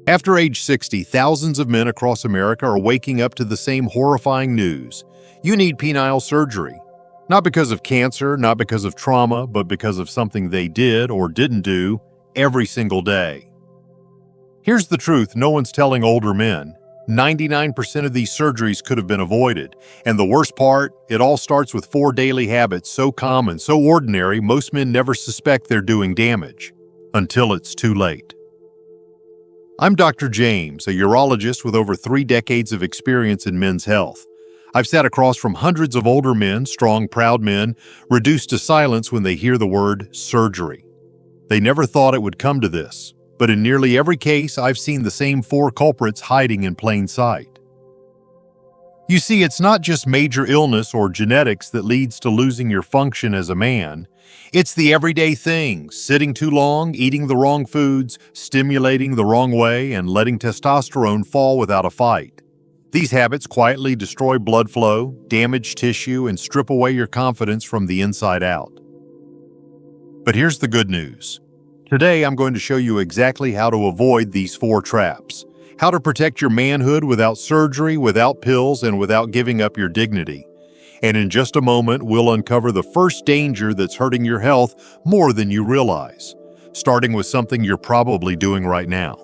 After age 60, thousands of men across America are waking up to the same horrifying news. You need penile surgery. Not because of cancer, not because of trauma, but because of something they did or didn't do every single day. Here's the truth no one's telling older men. 99% of these surgeries could have been avoided. And the worst part, it all starts with 4 daily habits so common, so ordinary, most men never suspect they're doing damage. Until it's too late. I'm Dr. James, a urologist with over 3 decades of experience in men's health. I've sat across from hundreds of older men, strong, proud men, reduced to silence when they hear the word surgery. They never thought it would come to this, but in nearly every case, I've seen the same 4 culprits hiding in plain sight. You see, it's not just major illness or genetics that leads to losing your function as a man. It's the everyday things: sitting too long, eating the wrong foods, stimulating the wrong way, and letting testosterone fall without a fight. These habits quietly destroy blood flow, damage tissue, and strip away your confidence from the inside out. But here's the good news. Today, I'm going to show you exactly how to avoid these 4 traps. How to protect your manhood without surgery, without pills, and without giving up your dignity. And in just a moment, we'll uncover the first danger that's hurting your health more than you realize, starting with something you're probably doing right now.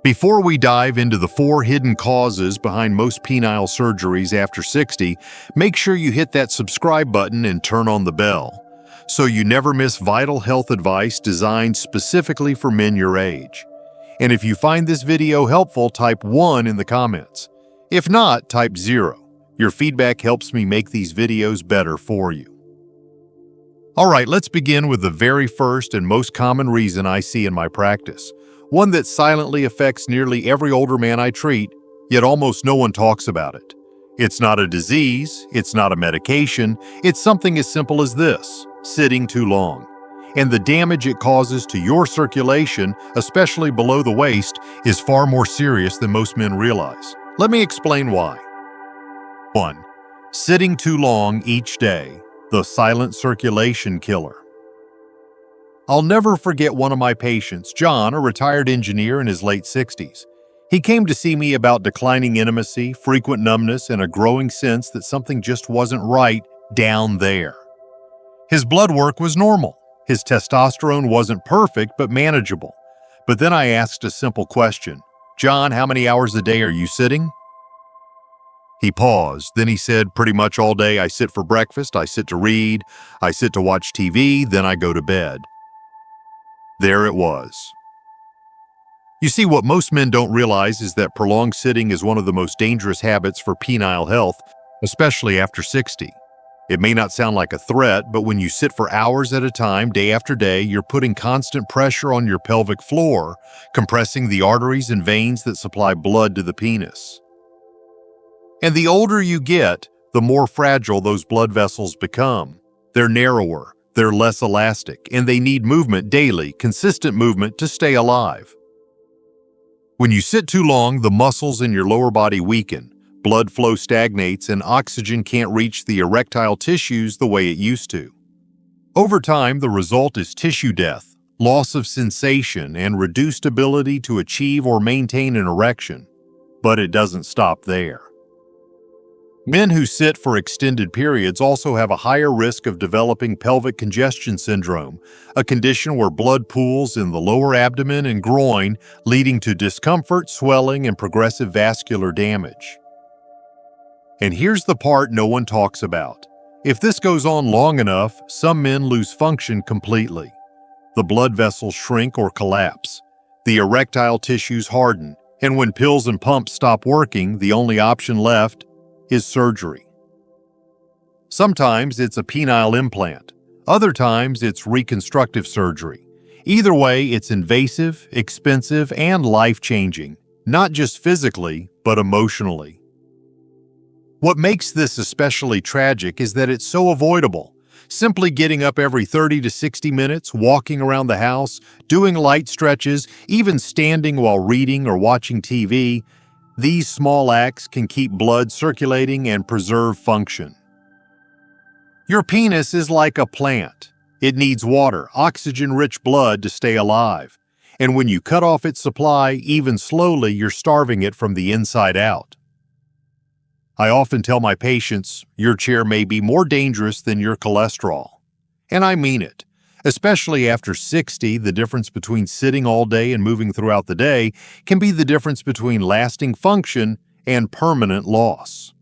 Before we dive into the 4 hidden causes behind most penile surgeries after 60, make sure you hit that subscribe button and turn on the bell, so you never miss vital health advice designed specifically for men your age. And if you find this video helpful, type 1 in the comments. If not, type 0. Your feedback helps me make these videos better for you. All right, let's begin with the very first and most common reason I see in my practice. One that silently affects nearly every older man I treat, yet almost no one talks about it. It's not a disease, it's not a medication, it's something as simple as this: sitting too long. And the damage it causes to your circulation, especially below the waist, is far more serious than most men realize. Let me explain why. 1. Sitting too long each day, the silent circulation killer. I'll never forget one of my patients, John, a retired engineer in his late 60s. He came to see me about declining intimacy, frequent numbness, and a growing sense that something just wasn't right down there. His blood work was normal. His testosterone wasn't perfect, but manageable. But then I asked a simple question. John, how many hours a day are you sitting? He paused. Then he said, pretty much all day. I sit for breakfast, I sit to read, I sit to watch TV, then I go to bed. There it was. You see, what most men don't realize is that prolonged sitting is one of the most dangerous habits for penile health, especially after 60. It may not sound like a threat, but when you sit for hours at a time, day after day, you're putting constant pressure on your pelvic floor, compressing the arteries and veins that supply blood to the penis. And the older you get, the more fragile those blood vessels become. They're narrower, they're less elastic, and they need movement daily, consistent movement to stay alive. When you sit too long, the muscles in your lower body weaken. Blood flow stagnates and oxygen can't reach the erectile tissues the way it used to. Over time, the result is tissue death, loss of sensation, and reduced ability to achieve or maintain an erection. But it doesn't stop there. Men who sit for extended periods also have a higher risk of developing pelvic congestion syndrome, a condition where blood pools in the lower abdomen and groin, leading to discomfort, swelling, and progressive vascular damage. And here's the part no one talks about. If this goes on long enough, some men lose function completely. The blood vessels shrink or collapse. The erectile tissues harden, and when pills and pumps stop working, the only option left is surgery. Sometimes it's a penile implant. Other times it's reconstructive surgery. Either way, it's invasive, expensive, and life-changing, not just physically, but emotionally. What makes this especially tragic is that it's so avoidable. Simply getting up every 30 to 60 minutes, walking around the house, doing light stretches, even standing while reading or watching TV, these small acts can keep blood circulating and preserve function. Your penis is like a plant. It needs water, oxygen-rich blood to stay alive. And when you cut off its supply, even slowly, you're starving it from the inside out. I often tell my patients, your chair may be more dangerous than your cholesterol. And I mean it. Especially after 60, the difference between sitting all day and moving throughout the day can be the difference between lasting function and permanent loss.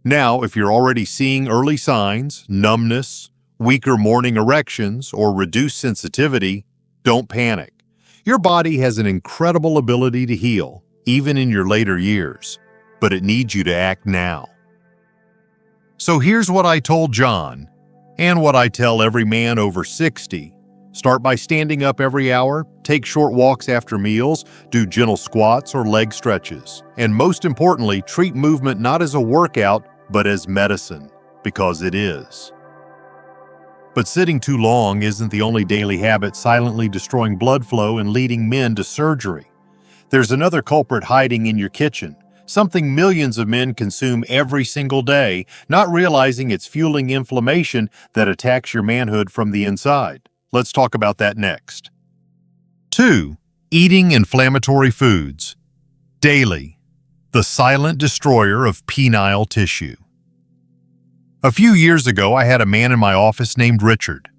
Now, if you're already seeing early signs, numbness, weaker morning erections, or reduced sensitivity, don't panic. Your body has an incredible ability to heal, even in your later years, but it needs you to act now. So here's what I told John, and what I tell every man over 60. Start by standing up every hour, take short walks after meals, do gentle squats or leg stretches, and most importantly, treat movement not as a workout, but as medicine, because it is. But sitting too long isn't the only daily habit silently destroying blood flow and leading men to surgery. There's another culprit hiding in your kitchen, something millions of men consume every single day, not realizing it's fueling inflammation that attacks your manhood from the inside. Let's talk about that next. 2. Eating inflammatory foods. Daily. The silent destroyer of penile tissue. A few years ago, I had a man in my office named Richard.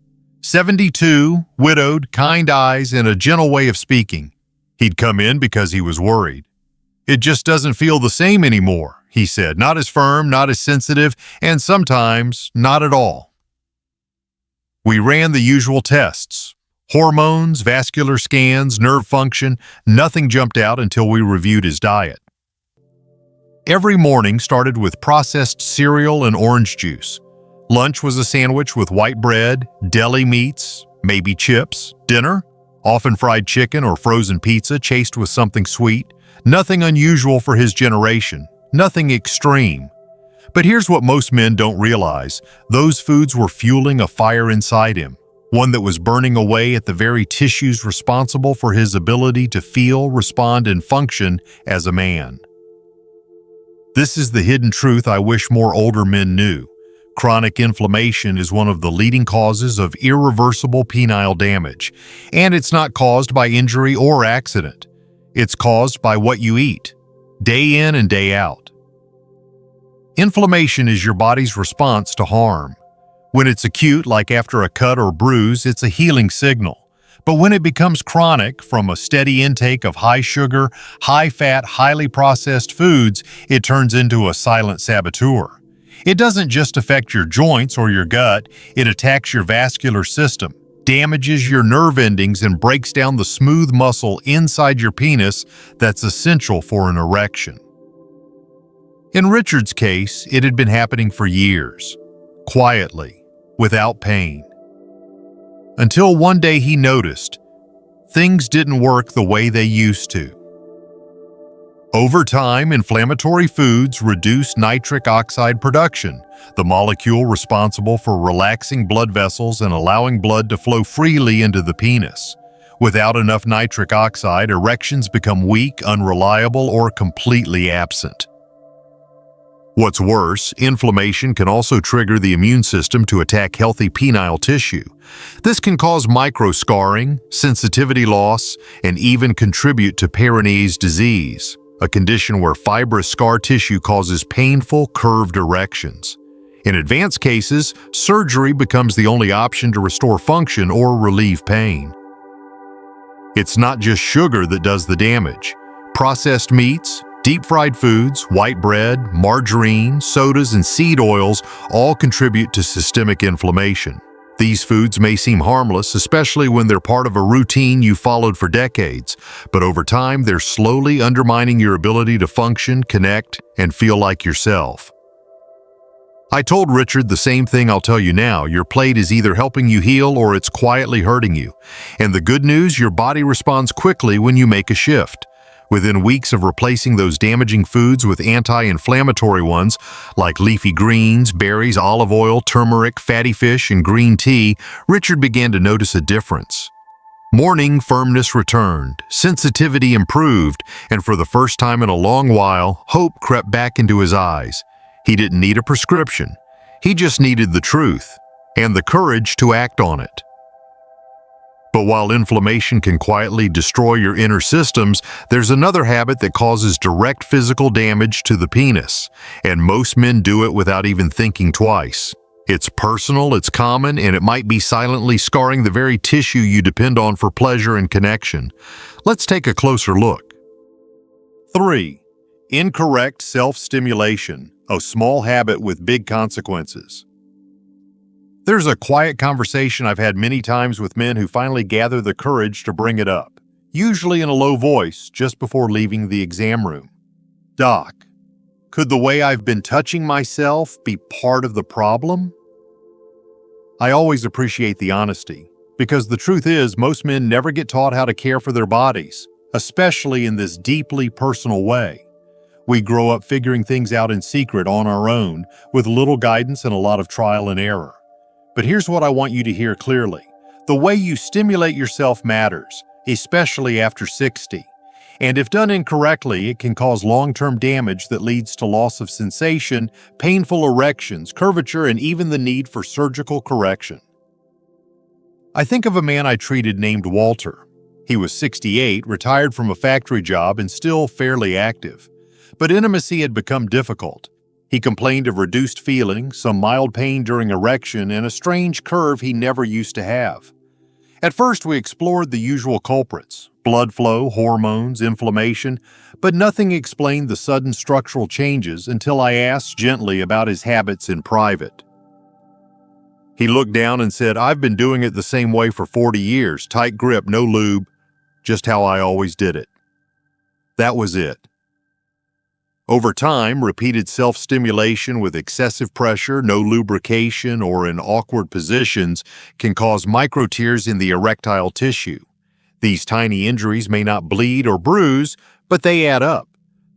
72, widowed, kind eyes, and a gentle way of speaking. He'd come in because he was worried. It just doesn't feel the same anymore, he said. Not as firm, not as sensitive, and sometimes not at all. We ran the usual tests. Hormones, vascular scans, nerve function, nothing jumped out until we reviewed his diet. Every morning started with processed cereal and orange juice. Lunch was a sandwich with white bread, deli meats, maybe chips. Dinner, often fried chicken or frozen pizza chased with something sweet. Nothing unusual for his generation, nothing extreme. But here's what most men don't realize. Those foods were fueling a fire inside him, one that was burning away at the very tissues responsible for his ability to feel, respond, and function as a man. This is the hidden truth I wish more older men knew. Chronic inflammation is one of the leading causes of irreversible penile damage, and it's not caused by injury or accident. It's caused by what you eat, day in and day out. Inflammation is your body's response to harm. When it's acute, like after a cut or bruise, it's a healing signal. But when it becomes chronic, from a steady intake of high-sugar, high-fat, highly processed foods, it turns into a silent saboteur. It doesn't just affect your joints or your gut, it attacks your vascular system, damages your nerve endings, and breaks down the smooth muscle inside your penis that's essential for an erection. In Richard's case, it had been happening for years, quietly, without pain. Until one day he noticed things didn't work the way they used to. Over time, inflammatory foods reduce nitric oxide production, the molecule responsible for relaxing blood vessels and allowing blood to flow freely into the penis. Without enough nitric oxide, erections become weak, unreliable, or completely absent. What's worse, inflammation can also trigger the immune system to attack healthy penile tissue. This can cause microscarring, sensitivity loss, and even contribute to Peyronie's disease, a condition where fibrous scar tissue causes painful, curved erections. In advanced cases, surgery becomes the only option to restore function or relieve pain. It's not just sugar that does the damage. Processed meats, deep-fried foods, white bread, margarine, sodas, and seed oils all contribute to systemic inflammation. These foods may seem harmless, especially when they're part of a routine you followed for decades, but over time they're slowly undermining your ability to function, connect, and feel like yourself. I told Richard the same thing I'll tell you now. Your plate is either helping you heal or it's quietly hurting you. And the good news, your body responds quickly when you make a shift. Within weeks of replacing those damaging foods with anti-inflammatory ones, like leafy greens, berries, olive oil, turmeric, fatty fish, and green tea, Richard began to notice a difference. Morning firmness returned, sensitivity improved, and for the first time in a long while, hope crept back into his eyes. He didn't need a prescription. He just needed the truth and the courage to act on it. But while inflammation can quietly destroy your inner systems, there's another habit that causes direct physical damage to the penis, and most men do it without even thinking twice. It's personal, it's common, and it might be silently scarring the very tissue you depend on for pleasure and connection. Let's take a closer look. 3. Incorrect self-stimulation, a small habit with big consequences. There's a quiet conversation I've had many times with men who finally gather the courage to bring it up, usually in a low voice just before leaving the exam room. Doc, could the way I've been touching myself be part of the problem? I always appreciate the honesty, because the truth is most men never get taught how to care for their bodies, especially in this deeply personal way. We grow up figuring things out in secret on our own, with little guidance and a lot of trial and error. But here's what I want you to hear clearly. The way you stimulate yourself matters, especially after 60. And if done incorrectly, it can cause long-term damage that leads to loss of sensation, painful erections, curvature, and even the need for surgical correction. I think of a man I treated named Walter. He was 68, retired from a factory job, and still fairly active. But intimacy had become difficult. He complained of reduced feeling, some mild pain during erection, and a strange curve he never used to have. At first, we explored the usual culprits: blood flow, hormones, inflammation, but nothing explained the sudden structural changes until I asked gently about his habits in private. He looked down and said, "I've been doing it the same way for 40 years, tight grip, no lube, just how I always did it." That was it. Over time, repeated self-stimulation with excessive pressure, no lubrication, or in awkward positions can cause microtears in the erectile tissue. These tiny injuries may not bleed or bruise, but they add up.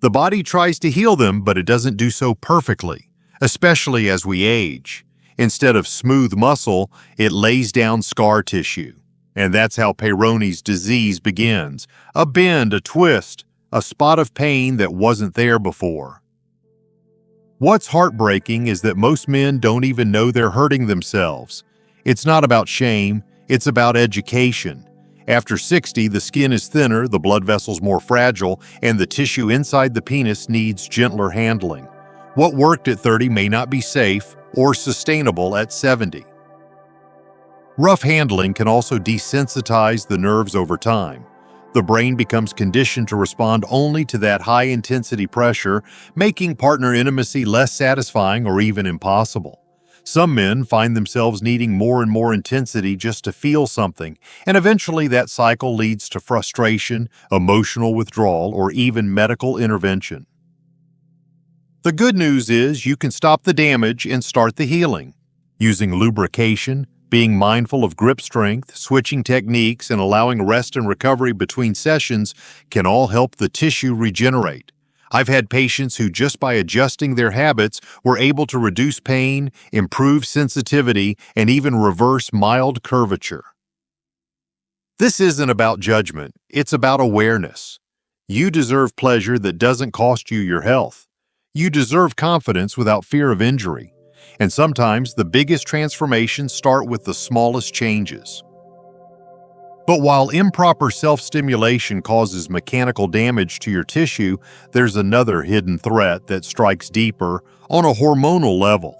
The body tries to heal them, but it doesn't do so perfectly, especially as we age. Instead of smooth muscle, it lays down scar tissue. And that's how Peyronie's disease begins: a bend, a twist, a spot of pain that wasn't there before. What's heartbreaking is that most men don't even know they're hurting themselves. It's not about shame, it's about education. After 60, the skin is thinner, the blood vessels more fragile, and the tissue inside the penis needs gentler handling. What worked at 30 may not be safe or sustainable at 70. Rough handling can also desensitize the nerves over time. The brain becomes conditioned to respond only to that high-intensity pressure, making partner intimacy less satisfying or even impossible. Some men find themselves needing more and more intensity just to feel something, and eventually that cycle leads to frustration, emotional withdrawal, or even medical intervention. The good news is you can stop the damage and start the healing. Using lubrication, being mindful of grip strength, switching techniques, and allowing rest and recovery between sessions can all help the tissue regenerate. I've had patients who, just by adjusting their habits, were able to reduce pain, improve sensitivity, and even reverse mild curvature. This isn't about judgment, it's about awareness. You deserve pleasure that doesn't cost you your health. You deserve confidence without fear of injury. And sometimes the biggest transformations start with the smallest changes. But while improper self-stimulation causes mechanical damage to your tissue, there's another hidden threat that strikes deeper on a hormonal level.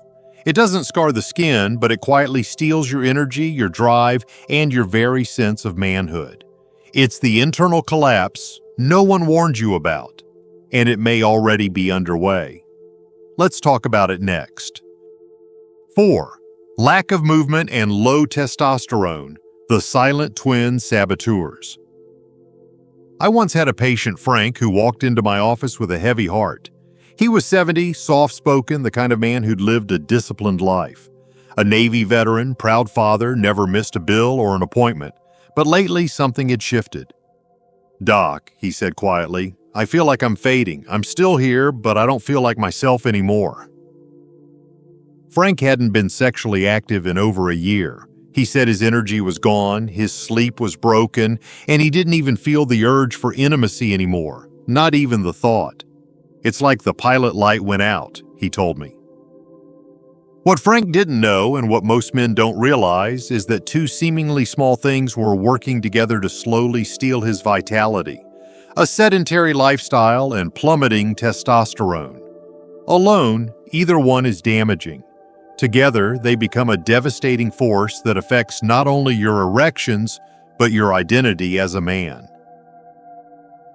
It doesn't scar the skin, but it quietly steals your energy, your drive, and your very sense of manhood. It's the internal collapse no one warned you about, and it may already be underway. Let's talk about it next. 4. Lack of movement and low testosterone, the silent twin saboteurs. I once had a patient, Frank, who walked into my office with a heavy heart. He was 70, soft-spoken, the kind of man who'd lived a disciplined life. A Navy veteran, proud father, never missed a bill or an appointment. But lately, something had shifted. "Doc," he said quietly, "I feel like I'm fading. I'm still here, but I don't feel like myself anymore." Frank hadn't been sexually active in over a year. He said his energy was gone, his sleep was broken, and he didn't even feel the urge for intimacy anymore, not even the thought. "It's like the pilot light went out," he told me. What Frank didn't know, and what most men don't realize, is that two seemingly small things were working together to slowly steal his vitality: a sedentary lifestyle and plummeting testosterone. Alone, either one is damaging. Together, they become a devastating force that affects not only your erections, but your identity as a man.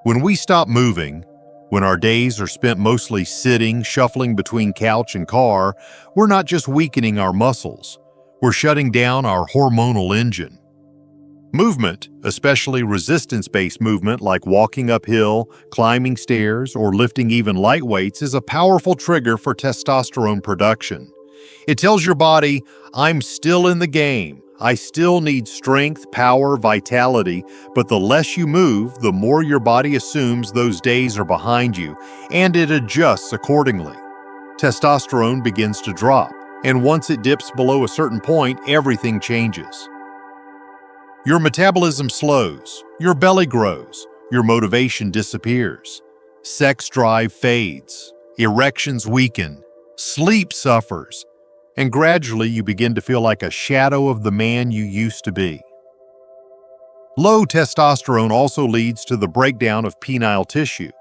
When we stop moving, when our days are spent mostly sitting, shuffling between couch and car, we're not just weakening our muscles, we're shutting down our hormonal engine. Movement, especially resistance-based movement like walking uphill, climbing stairs, or lifting even light weights, is a powerful trigger for testosterone production. It tells your body, I'm still in the game. I still need strength, power, vitality, but the less you move, the more your body assumes those days are behind you, and it adjusts accordingly. Testosterone begins to drop, and once it dips below a certain point, everything changes. Your metabolism slows, your belly grows, your motivation disappears. Sex drive fades, erections weaken, sleep suffers, and gradually you begin to feel like a shadow of the man you used to be. Low testosterone also leads to the breakdown of penile tissue.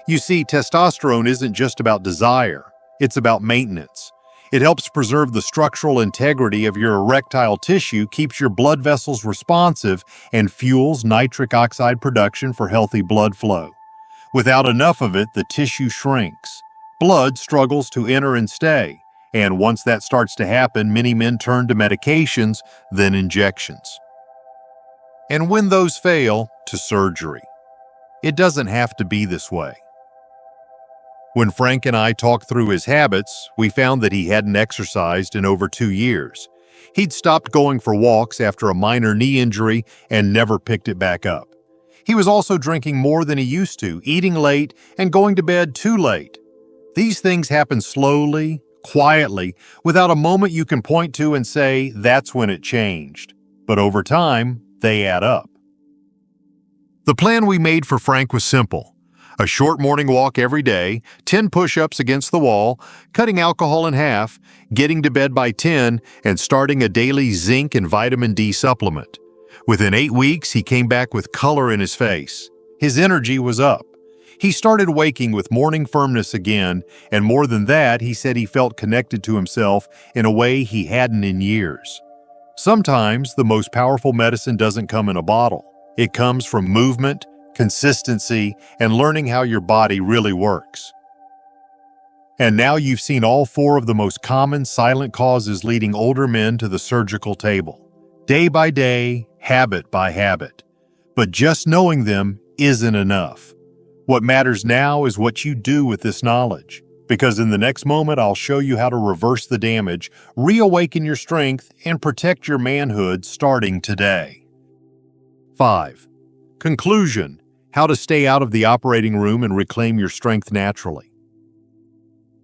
You see, testosterone isn't just about desire, it's about maintenance. It helps preserve the structural integrity of your erectile tissue, keeps your blood vessels responsive, and fuels nitric oxide production for healthy blood flow. Without enough of it, the tissue shrinks. Blood struggles to enter and stay. And once that starts to happen, many men turn to medications, then injections. And when those fail, to surgery. It doesn't have to be this way. When Frank and I talked through his habits, we found that he hadn't exercised in over 2 years. He'd stopped going for walks after a minor knee injury and never picked it back up. He was also drinking more than he used to, eating late, and going to bed too late. These things happen slowly, quietly, without a moment you can point to and say, that's when it changed. But over time, they add up. The plan we made for Frank was simple. A short morning walk every day, 10 push-ups against the wall, cutting alcohol in half, getting to bed by 10, and starting a daily zinc and vitamin D supplement. Within 8 weeks, he came back with color in his face. His energy was up. He started waking with morning firmness again, and more than that, he said he felt connected to himself in a way he hadn't in years. Sometimes the most powerful medicine doesn't come in a bottle. It comes from movement, consistency, and learning how your body really works. And now you've seen all 4 of the most common silent causes leading older men to the surgical table. Day by day, habit by habit. But just knowing them isn't enough. What matters now is what you do with this knowledge, because in the next moment I'll show you how to reverse the damage, reawaken your strength, and protect your manhood starting today. 5. Conclusion: how to stay out of the operating room and reclaim your strength naturally.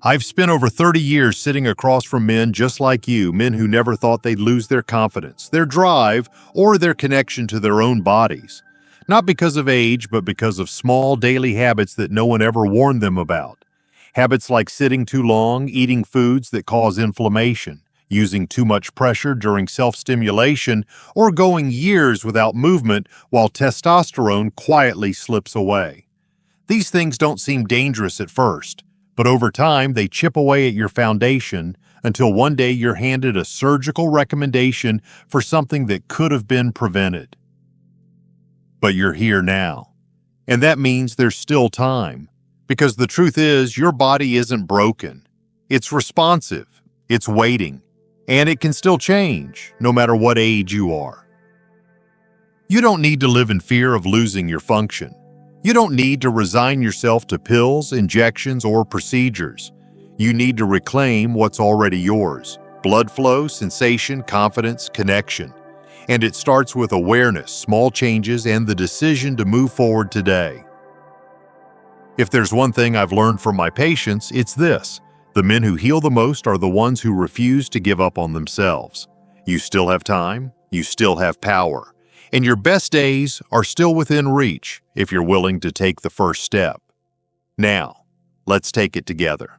I've spent over 30 years sitting across from men just like you, men who never thought they'd lose their confidence, their drive, or their connection to their own bodies. Not because of age, but because of small daily habits that no one ever warned them about. Habits like sitting too long, eating foods that cause inflammation, using too much pressure during self-stimulation, or going years without movement while testosterone quietly slips away. These things don't seem dangerous at first, but over time they chip away at your foundation until one day you're handed a surgical recommendation for something that could have been prevented. But you're here now. And that means there's still time. Because the truth is, your body isn't broken. It's responsive. It's waiting. And it can still change, no matter what age you are. You don't need to live in fear of losing your function. You don't need to resign yourself to pills, injections, or procedures. You need to reclaim what's already yours: blood flow, sensation, confidence, connection. And it starts with awareness, small changes, and the decision to move forward today. If there's one thing I've learned from my patients, it's this: the men who heal the most are the ones who refuse to give up on themselves. You still have time, you still have power, and your best days are still within reach if you're willing to take the first step. Now, let's take it together.